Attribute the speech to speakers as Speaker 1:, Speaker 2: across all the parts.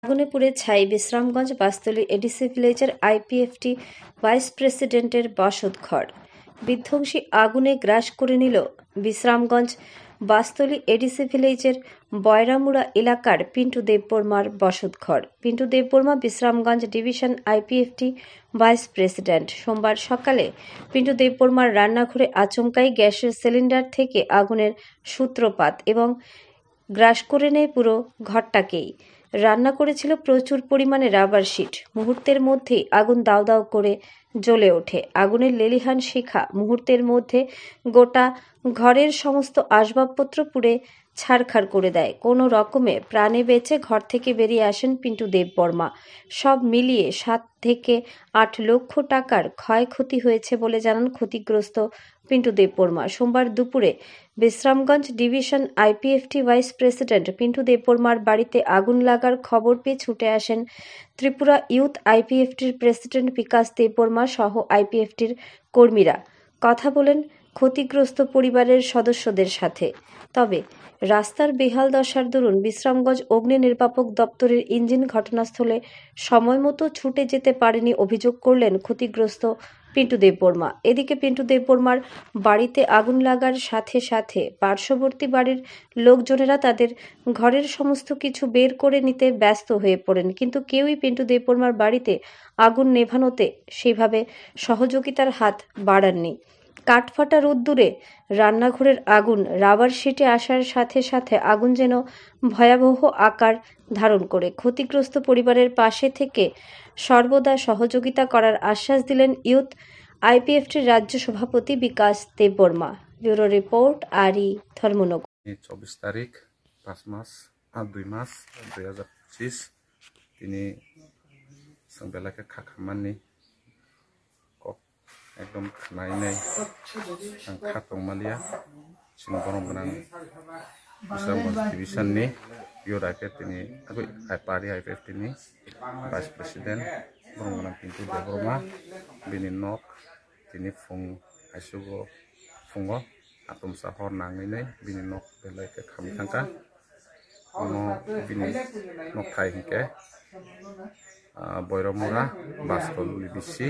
Speaker 1: আগুনে পুড়ে ছাই Bishramganj Bastali ADC ভিলেজের IPFT vice প্রেসিডেন্টের বসতঘর। বিধ্বংসী আগুনে গ্রাস করে নিল বিশ্রামগঞ্জ বাসতলী এডিসি ভিলেজের বয়রামুড়া এলাকার পিন্টু দেববর্মার বসতঘর। Pintu Debbarma Bishramganj division IPFT vice president. সোমবার সকালে পিন্টু দেববর্মার রান্নাঘরে আচমকাই গ্যাসের সিলিন্ডার থেকে আগুনের সূত্রপাত এবং গ্রাস করে নেয় পুরো ঘরটাকেই। রান্না করেছিল প্রচুর পরিমাণে রাবার শিট। মুহূর্তের মধ্যেই আগুন দাউ দাউ করে জ্বলে ওঠে। আগুনের লেলিহান শিখা মুহূর্তের মধ্যে গোটা ঘরের সমস্ত আসবাবপত্র পুড়ে ছারখার করে দেয়। কোনো রকমে প্রাণে বেঁচে ঘর থেকে বেরিয়ে আসেন পিন্টু দেববর্মা। সব মিলিয়ে 7 থেকে 8 লক্ষ টাকার ক্ষয়ক্ষতি হয়েছে বলে জানান ক্ষতিগ্রস্ত পিন্টু দেববর্মা। সোমবার দুপুরে Bishramganj division IPFT vice president Pintu দেববর্মার বাড়িতে আগুন লাগার খবর পেয়ে ছুটে আসেন ত্রিপুরা ইউথ আইপিএফটির প্রেসিডেন্ট বিকাশ দেববর্মা সহ আইপিএফটির কর্মীরা। কথা বলেন ক্ষতিগ্রস্ত পরিবারের সদস্যদের সাথে। তবে রাস্তার বেহাল দশার দরুন বিশ্রামগঞ্জ অগ্নি নির্বাপক দপ্তরের ইঞ্জিন ঘটনাস্থলে সময়মতো ছুটে যেতে পারেনি অভিযোগ করলেন ক্ষতিগ্রস্ত পিন্টু দেববর্মা। এদিকে পিন্টু দেববর্মার বাড়িতে আগুন লাগার সাথে সাথে পার্শ্ববর্তী বাড়ির লোকজনেরা তাদের ঘরের সমস্ত কিছু বের করে নিতে ব্যস্ত হয়ে পড়েন, কিন্তু কেউই পিন্টু দেববর্মার বাড়িতে আগুন নেভানোতে সেভাবে সহযোগিতার হাত বাড়াননি। কাঠফাটা রোদ্দুরে রান্নাঘরের আগুন রাবার শিটে আসার সাথে সাথে আগুন যেন ভয়াবহ আকার ধারণ করে। ক্ষতিগ্রস্ত পরিবারের পাশে থেকে সর্বদা সহযোগিতা করার আশ্বাস দিলেন ইউথ আইপিএফটির রাজ্য সভাপতি বিকাশ দেববর্মা। ব্যুরো রিপোর্ট আরি ধর্মনগর।
Speaker 2: 24 তারিখ 5 মাস 2 মাস 2025 তিনি বেলাকে খাখামানি एकदम खानाय खातং मालिया सिन गरम गोनां बिसामगंज डिभिजननि इउथ आइपिएफटिनि पार्टी आइपिएफटिनि भाइस प्रेसिडेन्ट गरम गोनां पिन्टु देबबर्मा बिनि नक तिनि फुं आइसुगो फुङो आतमसा हर नाङैनै बिनि नक बेलायके खामि थांका उनो बिनि नक थाइहिके बयरामुरा बासतली बिसि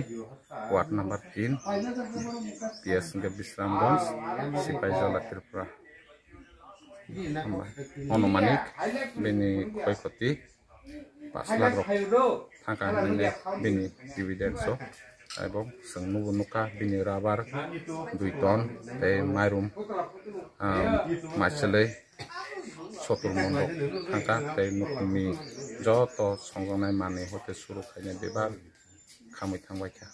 Speaker 2: ward number 3 PS Bishramganj Sipahijala Tripura अनुमानिक बेनि क्षयक्षति 5 लाख थाखा होननानै बेनि डिभिडेन्स এবং नुका बिनि राबार 2 टन माइरुम माइसलै 70 मन थाखा नुकनि যত संजानाय माने हते सुरु खायनाय बेबार खामै थांबाय था।